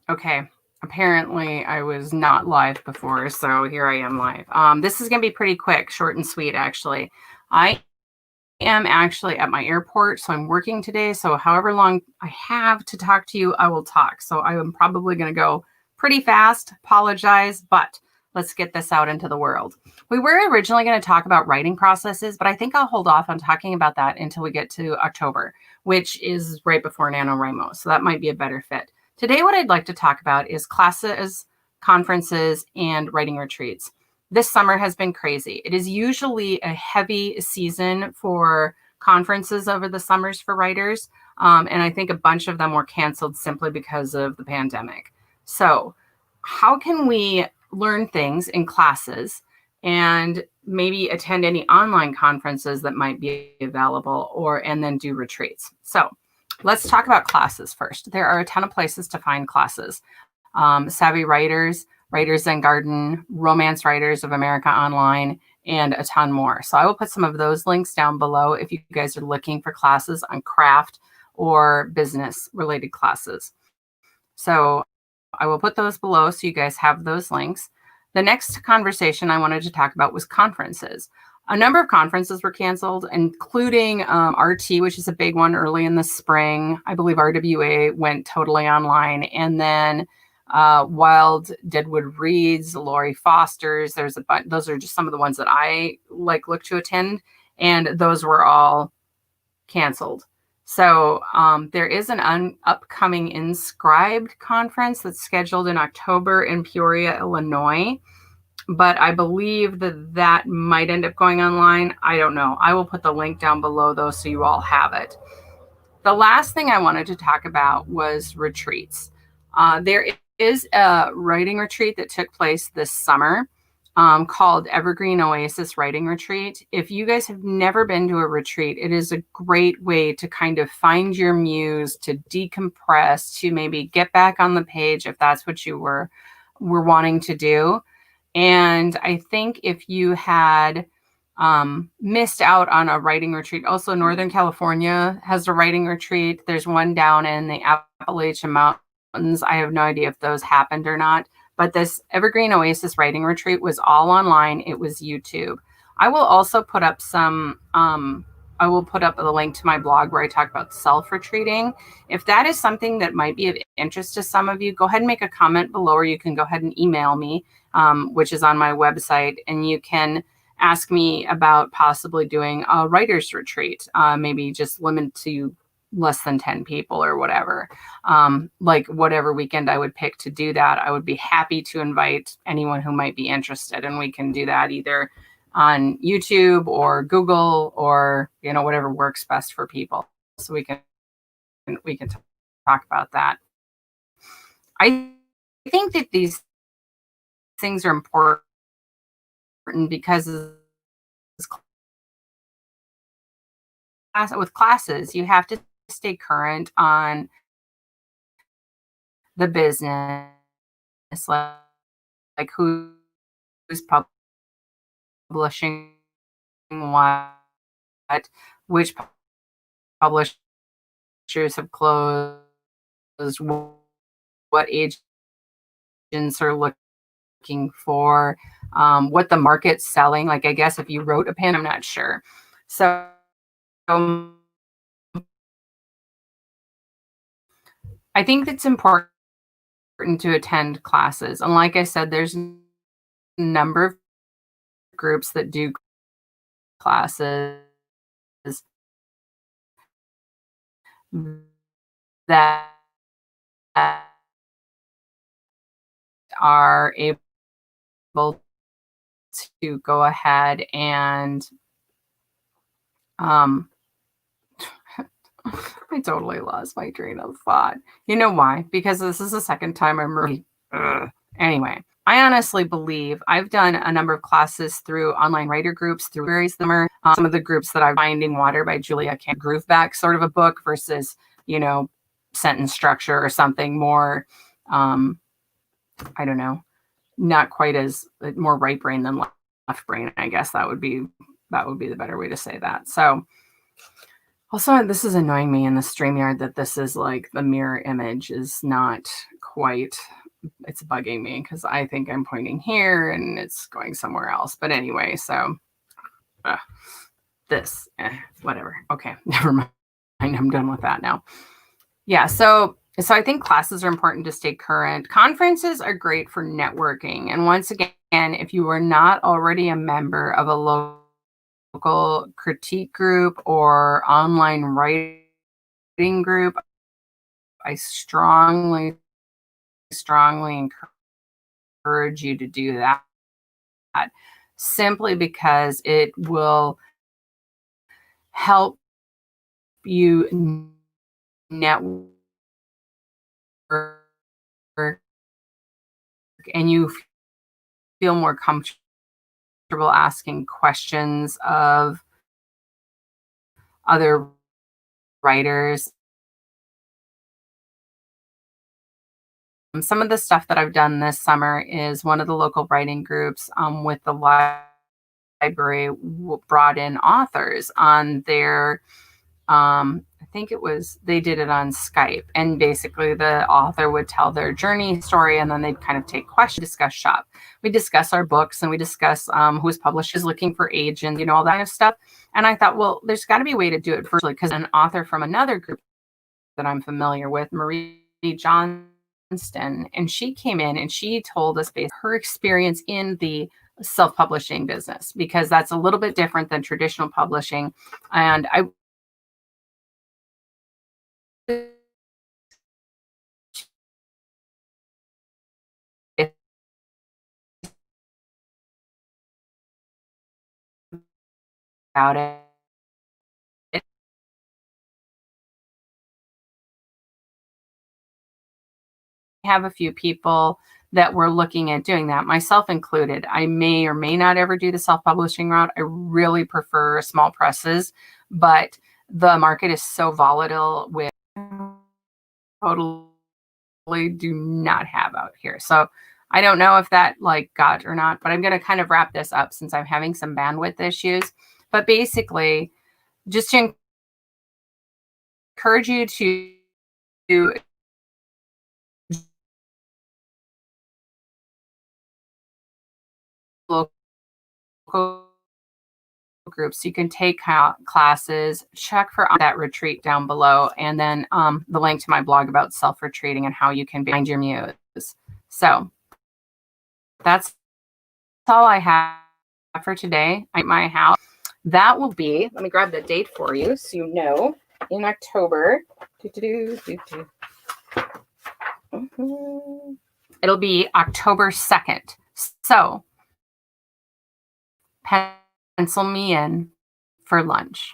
Okay. Apparently, I was not live before, so here I am live. This is going to be pretty quick, short and sweet, actually. I am actually at my airport, so I'm working today. So, however long I have to talk to you, I will talk. So, I am probably going to go pretty fast. Apologize, but let's get this out into the world. We were originally going to talk about writing processes, but I think I'll hold off on talking about that until we get to October, which is right before NaNoWriMo. So, that might be a better fit. Today, what I'd like to talk about is classes, conferences, and writing retreats. This summer has been crazy. It is usually a heavy season for conferences over the summers for writers. And I think a bunch of them were canceled simply because of the pandemic. So, how can we learn things in classes and maybe attend any online conferences that might be available and then do retreats? So, let's talk about classes first. There are a ton of places to find classes. Savvy Writers, Writers Zen Garden, Romance Writers of America Online, and a ton more. So I will put some of those links down below if you guys are looking for classes on craft or business related classes. So I will put those below so you guys have those links. The next conversation I wanted to talk about was conferences. A number of conferences were canceled, including RT, which is a big one early in the spring. I believe RWA went totally online. And then Wild Deadwood Reads, Lori Foster's. There's a bunch. Those are just some of the ones that I look to attend, and those were all canceled. So there is an upcoming Inscribed conference that's scheduled in October in Peoria, Illinois. But I believe that might end up going online. I don't know. I will put the link down below, though, so you all have it. The last thing I wanted to talk about was retreats. There is a writing retreat that took place this summer called Evergreen Oasis Writing Retreat. If you guys have never been to a retreat, it is a great way to kind of find your muse, to decompress, to maybe get back on the page if that's what you were wanting to do. And I think if you had missed out on a writing retreat, also Northern California has a writing retreat. There's one down in the Appalachian Mountains. I have no idea if those happened or not. But this Evergreen Oasis writing retreat was all online. It was YouTube. I will also put up I will put up a link to my blog where I talk about self-retreating. If that is something that might be of interest to some of you, go ahead and make a comment below, or you can go ahead and email me, which is on my website, and you can ask me about possibly doing a writer's retreat, maybe just limited to less than 10 people or whatever. Like whatever weekend I would pick to do that, I would be happy to invite anyone who might be interested, and we can do that either on YouTube or Google or, whatever works best for people. So we can talk about that. I think that these things are important because with classes, you have to stay current on the business, like who's publishing what, which publishers have closed, what agents are looking for, what the market's selling. Like, I guess if you wrote a pen, I'm not sure. So I think it's important to attend classes. And like I said, there's a number of groups that do classes that are able to go ahead and I totally lost my train of thought. You know why? Because this is the second time I'm really anyway. I honestly believe I've done a number of classes through online writer groups, through various summer. Some of the groups that I'm Finding Water by Julia Grooveback, sort of a book versus, sentence structure or something more, I don't know, not quite as more right brain than left brain. I guess that would be the better way to say that. So also, this is annoying me in the StreamYard that this is like the mirror image is not quite, it's bugging me because I think I'm pointing here and it's going somewhere else. But anyway, so whatever. Okay, never mind. I'm done with that now. Yeah, so I think classes are important to stay current. Conferences are great for networking. And once again, if you are not already a member of a local critique group or online writing group, I strongly encourage you to do that, simply because it will help you network and you feel more comfortable asking questions of other writers. Some of the stuff that I've done this summer is one of the local writing groups with the library brought in authors on their I think they did it on Skype, and basically the author would tell their journey story and then they'd kind of take questions, discuss shop. We discuss our books and we discuss who's publishers looking for agents, all that kind of stuff. And I thought, well, there's got to be a way to do it virtually, because an author from another group that I'm familiar with, Marie Johnston, and she came in and she told us based her experience in the self-publishing business, because that's a little bit different than traditional publishing. And I about it. I have a few people that were looking at doing that, myself included. I may or may not ever do the self-publishing route. I really prefer small presses, but the market is so volatile with totally do not have out here. So I don't know if that got or not, but I'm going to kind of wrap this up since I'm having some bandwidth issues. But basically, just to encourage you to local groups. You can take classes, check for that retreat down below, and then the link to my blog about self-retreating and how you can find your muse. So that's all I have for today at my house. That will be, let me grab the date for you so you know, in October. It'll be October 2nd. So pencil me in for lunch.